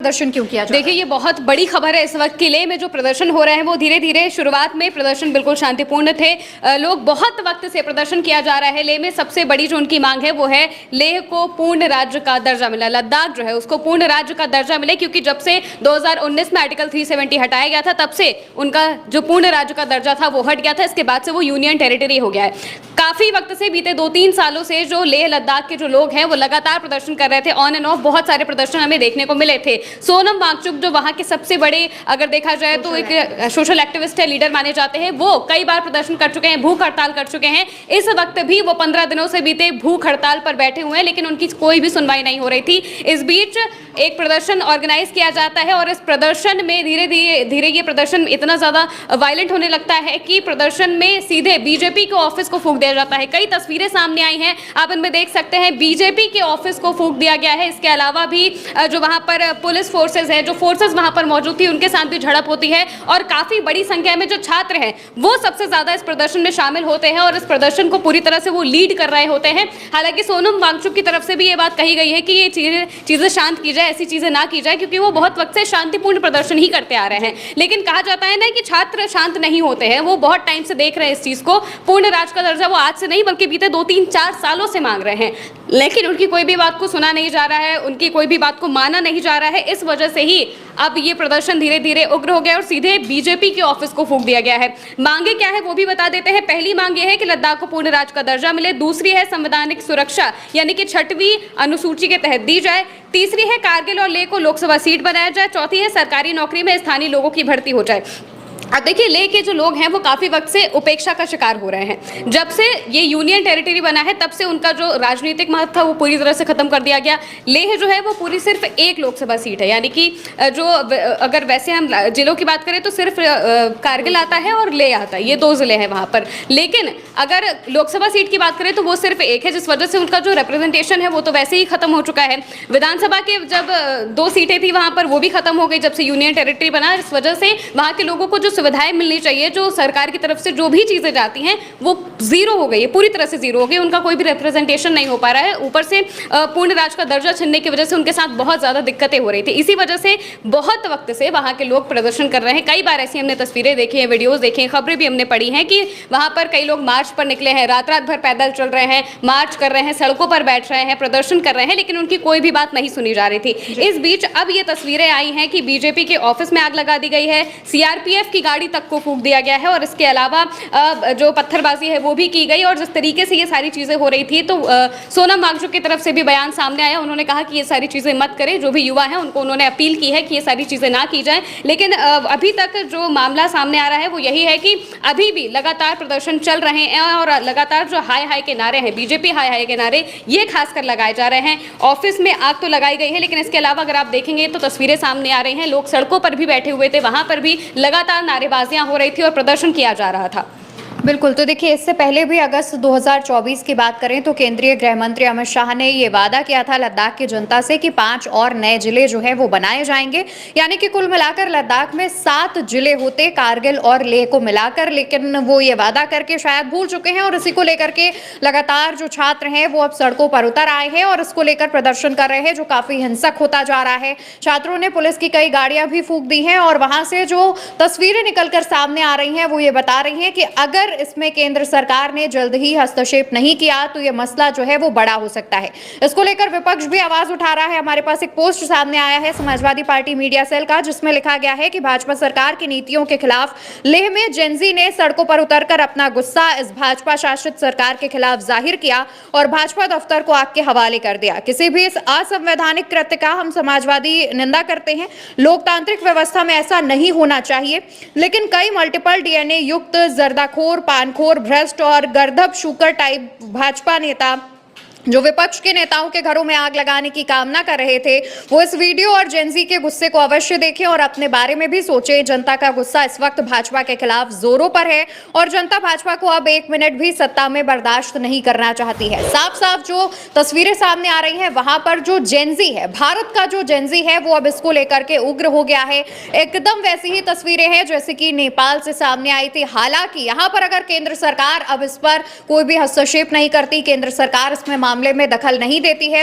प्रदर्शन क्यों किया जा रहा है? देखिए, ये बहुत बड़ी खबर है। इस वक्त लेह में जो प्रदर्शन हो रहे हैं वो धीरे धीरे, शुरुआत में प्रदर्शन बिल्कुल शांतिपूर्ण थे। लोग बहुत वक्त से प्रदर्शन किया जा रहा है। लेह में सबसे बड़ी जो उनकी मांग है वो है लेह को पूर्ण राज्य का दर्जा मिला, लद्दाख जो है उसको पूर्ण राज्य का दर्जा मिले, क्योंकि जब से 2019 में आर्टिकल 370 हटाया गया था तब से उनका जो पूर्ण राज्य का दर्जा था वो हट गया था। इसके बाद से वो यूनियन टेरिटरी हो गया है। काफी वक्त से, बीते 2-3 सालों से जो लेह लद्दाख के जो लोग हैं वो लगातार प्रदर्शन कर रहे थे, ऑन एंड ऑफ बहुत सारे प्रदर्शन हमें देखने को मिले थे। सोनम वांगचुक जो वहां के सबसे बड़े, अगर देखा जाए तो एक सोशल एक्टिविस्ट है, लीडर माने जाते हैं, वो कई बार प्रदर्शन कर चुके हैं, भूख हड़ताल कर चुके हैं। इस वक्त भी वो 15 दिनों से बीते भूख हड़ताल पर बैठे हुए हैं, लेकिन उनकी कोई भी सुनवाई नहीं हो रही थी। इस बीच एक प्रदर्शन ऑर्गेनाइज किया जाता है और इस प्रदर्शन में धीरे धीरे ये प्रदर्शन इतना ज्यादा वायलेंट होने लगता है कि प्रदर्शन में सीधे बीजेपी के ऑफिस को फूंक दिया जाता है। कई तस्वीरें सामने आई हैं, आप इनमें देख सकते हैं, बीजेपी के ऑफिस को फूंक दिया गया है। इसके अलावा भी जो वहां पर पुलिस फोर्सेज है, जो फोर्सेज वहां पर मौजूद थी, उनके साथ भी झड़प होती है और काफी बड़ी संख्या में जो छात्र हैं वो सबसे ज्यादा इस प्रदर्शन में शामिल होते हैं और इस प्रदर्शन को पूरी तरह से वो लीड कर रहे होते हैं। हालांकि सोनम वांगचुक की तरफ से भी ये बात कही गई है कि ये चीजें शांत की जाए, ऐसी चीजें ना की जाए, क्योंकि वो बहुत वक्त से शांतिपूर्ण प्रदर्शन ही करते आ रहे हैं। लेकिन कहा जाता है ना कि छात्र शांत नहीं होते हैं, वो बहुत टाइम से देख रहे हैं इस चीज को। पूर्ण राज्य का दर्जा वो आज से नहीं बल्कि बीते 2-3-4 सालों से मांग रहे हैं, लेकिन उनकी कोई भी बात को सुना नहीं जा रहा है, उनकी कोई भी बात को माना नहीं जा रहा है। इस वजह से ही अब ये प्रदर्शन धीरे धीरे उग्र हो गया और सीधे बीजेपी के ऑफिस को फूंक दिया गया है। मांगे क्या है वो भी बता देते हैं। पहली मांग ये है कि लद्दाख को पूर्ण राज्य का दर्जा मिले। दूसरी है संवैधानिक सुरक्षा, यानी कि 6वीं अनुसूची के तहत दी जाए। तीसरी है कारगिल और लेह को लोकसभा सीट बनाया जाए। चौथी है सरकारी नौकरी में स्थानीय लोगों की भर्ती हो जाए। अब देखिए, लेह के जो लोग हैं वो काफी वक्त से उपेक्षा का शिकार हो रहे हैं। जब से ये यूनियन टेरिटरी बना है तब से उनका जो राजनीतिक महत्व था वो पूरी तरह से खत्म कर दिया गया। लेह जो है वो पूरी सिर्फ एक लोकसभा सीट है, यानी कि जो अगर वैसे हम जिलों की बात करें तो सिर्फ कारगिल आता है और लेह आता है, ये 2 जिले हैं वहां पर। लेकिन अगर लोकसभा सीट की बात करें तो वो सिर्फ एक है, जिस वजह से उनका जो रिप्रेजेंटेशन है वो तो वैसे ही खत्म हो चुका है। विधानसभा के जब 2 सीटें थी वहां पर, वो भी खत्म हो गई जब से यूनियन टेरिटरी बना। इस वजह से वहां के लोगों को जो सुविधाएं मिलनी चाहिए, जो सरकार की तरफ से जो भी चीजें जाती हैं वो जीरो हो गई है, पूरी तरह से जीरो हो गई। उनका कोई भी रिप्रेजेंटेशन नहीं हो पा रहा है। ऊपर से पूर्ण राज्य का दर्जा छीनने की वजह से उनके साथ बहुत ज्यादा दिक्कतें हो रही थी। इसी वजह से बहुत वक्त से वहां के लोग प्रदर्शन कर रहे हैं। कई बार ऐसी हमने तस्वीरें देखी हैं, वीडियोज देखी हैं, खबरें भी हमने पढ़ी हैं कि वहां पर कई लोग मार्च पर निकले हैं, रात रात भर पैदल चल रहे हैं, मार्च कर रहे हैं, सड़कों पर बैठ रहे हैं, प्रदर्शन कर रहे हैं, लेकिन उनकी कोई भी बात नहीं सुनी जा रही थी। इस बीच अब ये तस्वीरें आई हैं कि बीजेपी के ऑफिस में आग लगा दी गई है, सीआरपीएफ की गाड़ी तक को फूंक दिया गया है और इसके अलावा जो पत्थरबाजी है वो भी की गई। और जिस तरीके से ये सारी चीजें हो रही थी तो सोनम वांगचुक की तरफ से भी बयान सामने आया। उन्होंने कहा कि ये सारी चीजें मत करें। जो भी युवा हैं उनको उन्होंने अपील की है कि ये सारी चीजें ना की जाएं। लेकिन अभी तक जो मामला सामने आ रहा है वो यही है कि अभी भी लगातार प्रदर्शन चल रहे हैं और लगातार जो हाय हाय के नारे हैं, बीजेपी हाय हाय के नारे, ये खासकर लगाए जा रहे हैं। ऑफिस में आग तो लगाई गई है, लेकिन इसके अलावा अगर आप देखेंगे तो तस्वीरें सामने आ रही हैं, लोग सड़कों पर भी बैठे हुए थे, वहां पर भी लगातार नारेबाजियां हो रही थी और प्रदर्शन किया जा रहा था। बिल्कुल। तो देखिए, इससे पहले भी अगस्त 2024 की बात करें तो केंद्रीय गृह मंत्री अमित शाह ने ये वादा किया था लद्दाख की जनता से कि 5 और नए जिले जो है वो बनाए जाएंगे, यानी कि कुल मिलाकर लद्दाख में 7 जिले होते कारगिल और लेह को मिलाकर। लेकिन वो ये वादा करके शायद भूल चुके हैं और इसी को लेकर के लगातार जो छात्र हैं वो अब सड़कों पर उतर आए हैं और इसको लेकर प्रदर्शन कर रहे हैं, जो काफी हिंसक होता जा रहा है। छात्रों ने पुलिस की कई गाड़ियां भी फूंक दी हैं और वहां से जो तस्वीरें निकलकर सामने आ रही हैं वो ये बता रही हैं कि अगर इसमें केंद्र सरकार ने जल्द ही हस्तक्षेप नहीं किया तो यह मसला जो है वो बड़ा हो सकता है। इसको लेकर विपक्ष भी आवाज उठा रहा है। हमारे पास एक पोस्ट सामने आया है समाजवादी पार्टी मीडिया सेल का, जिसमें लिखा गया है कि भाजपा सरकार की नीतियों के खिलाफ लेह में जेनजी ने सड़कों पर उतरकर अपना गुस्सा इस भाजपा शासित सरकार के खिलाफ जाहिर किया और भाजपा दफ्तर को आग के हवाले कर दिया। किसी भी इस असंवैधानिक कृत्य का हम समाजवादी निंदा करते हैं। लोकतांत्रिक व्यवस्था में ऐसा नहीं होना चाहिए। लेकिन कई मल्टीपल डीएनए युक्त जर्दाखोर, पानखोर, भ्रष्ट और गर्दभ शूकर टाइप भाजपा नेता जो विपक्ष के नेताओं के घरों में आग लगाने की कामना कर रहे थे, वो इस वीडियो और जेनजी के गुस्से को अवश्य देखें और अपने बारे में भी सोचें। जनता का गुस्सा इस वक्त भाजपा के खिलाफ जोरों पर है और जनता भाजपा को अब 1 मिनट भी सत्ता में बर्दाश्त नहीं करना चाहती है। साफ साफ जो तस्वीरें सामने आ रही हैं वहां पर जो जेनजी है, भारत का जो जेनजी है, वो अब इसको लेकर के उग्र हो गया है। एकदम वैसी ही तस्वीरें हैं जैसे कि नेपाल से सामने आई थी। हालांकि यहाँ पर अगर केंद्र सरकार अब इस पर कोई भी हस्तक्षेप नहीं करती, केंद्र सरकार इसमें मामले में दखल नहीं देती है,